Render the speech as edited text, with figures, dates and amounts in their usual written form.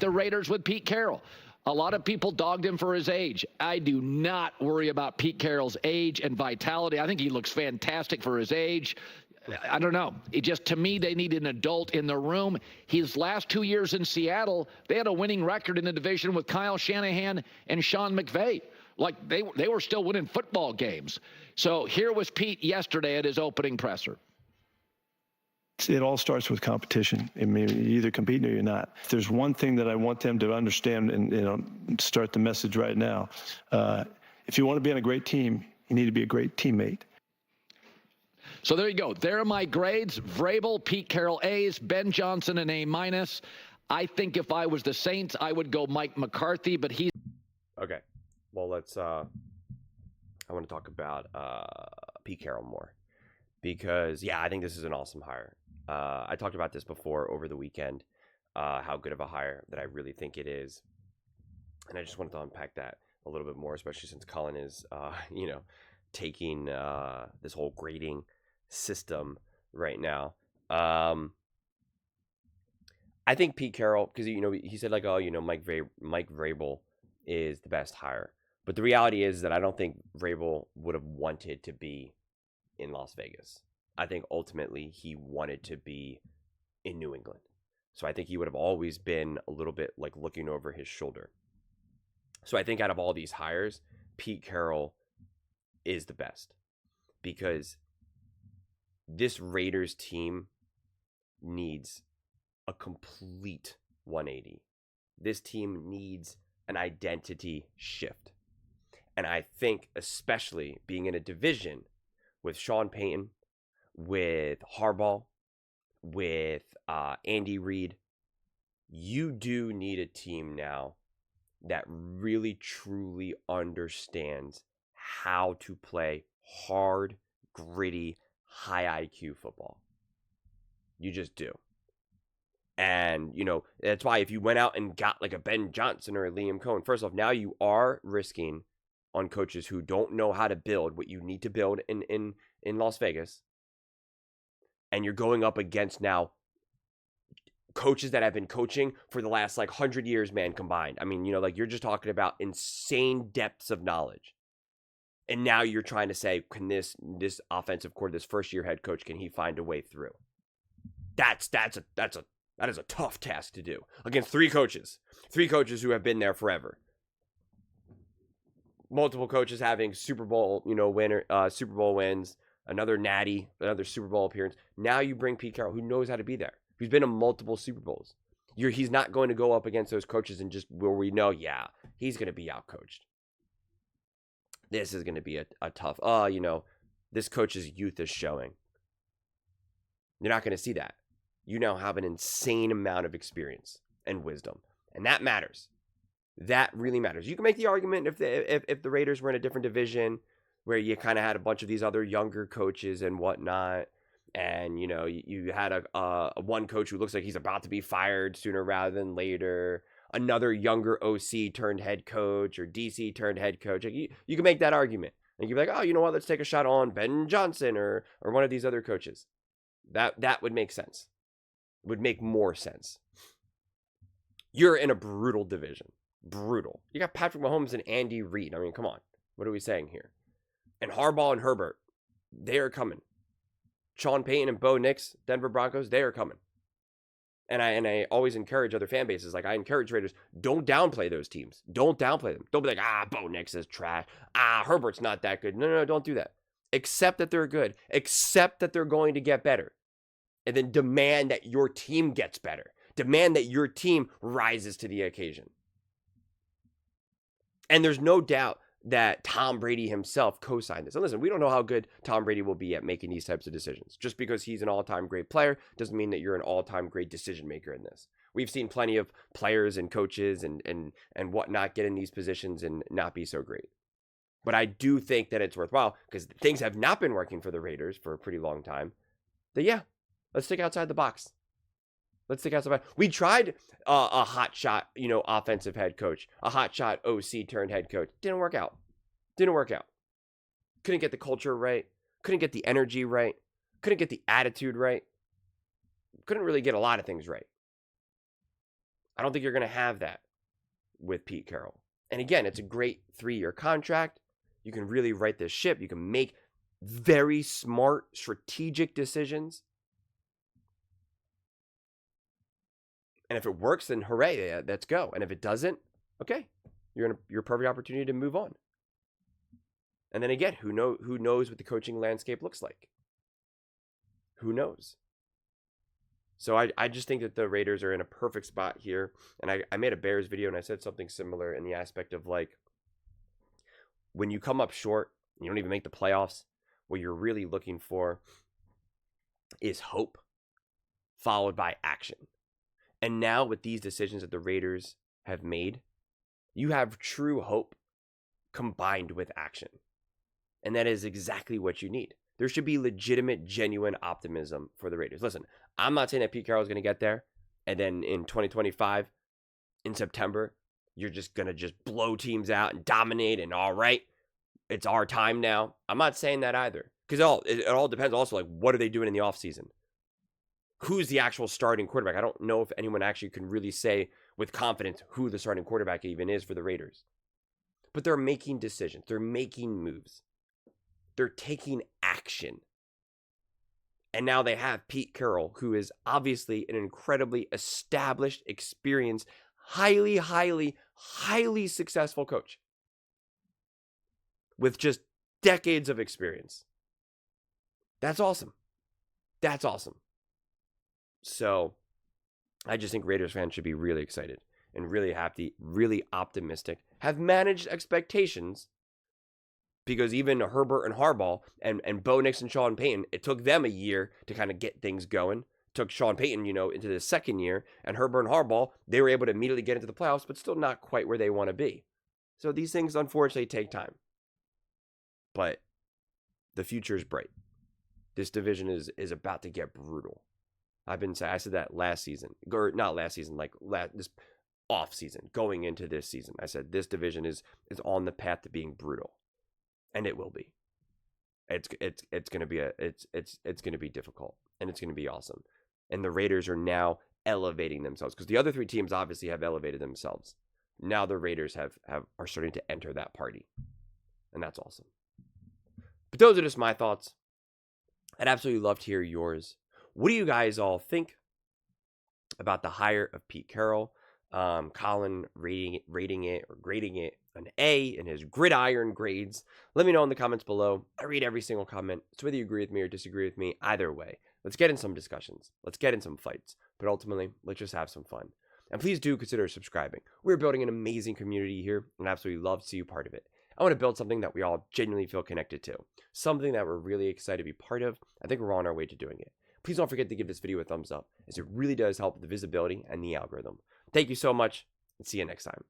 The Raiders with Pete Carroll. A lot of people dogged him for his age. I do not worry about Pete Carroll's age and vitality. I think he looks fantastic for his age. I don't know. To me, they need an adult in the room. His last 2 years in Seattle, they had a winning record in the division with Kyle Shanahan and Sean McVay. Like they were still winning football games. So here was Pete yesterday at his opening presser. It all starts with competition. I mean, you're either competing or you're not. If there's one thing that I want them to understand and start the message right now, if you want to be on a great team, you need to be a great teammate. So there you go. There are my grades. Vrabel, Pete Carroll, A's, Ben Johnson, an A-. I think if I was the Saints, I would go Mike McCarthy, but he's... Okay. Well, let's... I want to talk about Pete Carroll more. Because, yeah, I think this is an awesome hire. I talked about this before over the weekend, how good of a hire that I really think it is. And I just wanted to unpack that a little bit more, especially since Colin is, taking this whole grading system right now. I think Pete Carroll, because, he said, like, Mike Vrabel is the best hire. But the reality is that I don't think Vrabel would have wanted to be in Las Vegas. I think ultimately he wanted to be in New England. So I think he would have always been a little bit like looking over his shoulder. So I think out of all these hires, Pete Carroll is the best because this Raiders team needs a complete 180. This team needs an identity shift. And I think especially being in a division with Sean Payton, with Harbaugh, with Andy Reid, you do need a team now that really, truly understands how to play hard, gritty, high IQ football. You just do. And, that's why if you went out and got like a Ben Johnson or a Liam Cohen, first off, now you are risking on coaches who don't know how to build what you need to build in Las Vegas. And you're going up against now coaches that have been coaching for the last 100 years, man, combined. I mean, you're just talking about insane depths of knowledge. And now you're trying to say, can this offensive coordinator, this first year head coach, can he find a way through? That is a tough task to do against three coaches who have been there forever. Multiple coaches having Super Bowl, Super Bowl wins, another natty, another Super Bowl appearance. Now you bring Pete Carroll, who knows how to be there, who's been in multiple Super Bowls. He's not going to go up against those coaches and just where we know, he's going to be outcoached. This is going to be a tough, this coach's youth is showing. You're not going to see that. You now have an insane amount of experience and wisdom, and that matters. That really matters. You can make the argument if the Raiders were in a different division where you kind of had a bunch of these other younger coaches and whatnot, and you had a one coach who looks like he's about to be fired sooner rather than later, another younger OC turned head coach or DC turned head coach. You can make that argument, and you'd be like, oh, you know what? Let's take a shot on Ben Johnson or one of these other coaches. That would make sense. Would make more sense. You're in a brutal division. Brutal. You got Patrick Mahomes and Andy Reid. I mean, come on. What are we saying here? And Harbaugh and Herbert, they are coming. Sean Payton and Bo Nix, Denver Broncos, they are coming. And I always encourage other fan bases, I encourage Raiders, don't downplay those teams. Don't downplay them. Don't be like, Bo Nix is trash. Herbert's not that good. No, don't do that. Accept that they're good. Accept that they're going to get better. And then demand that your team gets better. Demand that your team rises to the occasion. And there's no doubt that Tom Brady himself co-signed this. And listen, we don't know how good Tom Brady will be at making these types of decisions. Just because he's an all-time great player doesn't mean that you're an all-time great decision maker in this. We've seen plenty of players and coaches and whatnot get in these positions and not be so great. But I do think that it's worthwhile because things have not been working for the Raiders for a pretty long time. That let's think outside the box. Let's think outside. We tried a hot shot, offensive head coach, a hot shot OC turned head coach. Didn't work out. Couldn't get the culture right. Couldn't get the energy right. Couldn't get the attitude right. Couldn't really get a lot of things right. I don't think you're going to have that with Pete Carroll. And again, it's a great 3-year contract. You can really right this ship. You can make very smart, strategic decisions. And if it works, then hooray, let's go. And if it doesn't, okay, you're in your perfect opportunity to move on. And then again, who knows what the coaching landscape looks like? Who knows? So I just think that the Raiders are in a perfect spot here. And I made a Bears video and I said something similar in the aspect of like, when you come up short, you don't even make the playoffs, what you're really looking for is hope followed by action. And now with these decisions that the Raiders have made, you have true hope combined with action. And that is exactly what you need. There should be legitimate, genuine optimism for the Raiders. Listen, I'm not saying that Pete Carroll is going to get there, and then in 2025, in September, you're just going to just blow teams out and dominate, and all right, it's our time now. I'm not saying that either. Because it all depends also, like, what are they doing in the offseason? Who's the actual starting quarterback? I don't know if anyone actually can really say with confidence who the starting quarterback even is for the Raiders. But they're making decisions. They're making moves. They're taking action. And now they have Pete Carroll, who is obviously an incredibly established, experienced, highly, highly, highly successful coach with just decades of experience. That's awesome. That's awesome. So I just think Raiders fans should be really excited and really happy, really optimistic, have managed expectations, because even Herbert and Harbaugh and Bo Nix and Sean Payton, it took them a year to kind of get things going. It took Sean Payton, into the second year, and Herbert and Harbaugh, they were able to immediately get into the playoffs, but still not quite where they want to be. So these things, unfortunately, take time. But the future is bright. This division is about to get brutal. I said that last season, or not last season, this off season, going into this season. I said this division is on the path to being brutal, and it will be. It's going to be it's going to be difficult, and it's going to be awesome. And the Raiders are now elevating themselves, because the other 3 teams obviously have elevated themselves. Now the Raiders are starting to enter that party, and that's awesome. But those are just my thoughts. I'd absolutely love to hear yours. What do you guys all think about the hire of Pete Carroll? Colin rating it or grading it an A in his gridiron grades. Let me know in the comments below. I read every single comment. So whether you agree with me or disagree with me, either way, let's get in some discussions. Let's get in some fights. But ultimately, let's just have some fun. And please do consider subscribing. We're building an amazing community here, and I absolutely love to see you part of it. I want to build something that we all genuinely feel connected to. Something that we're really excited to be part of. I think we're on our way to doing it. Please don't forget to give this video a thumbs up, as it really does help with the visibility and the algorithm. Thank you so much, and see you next time.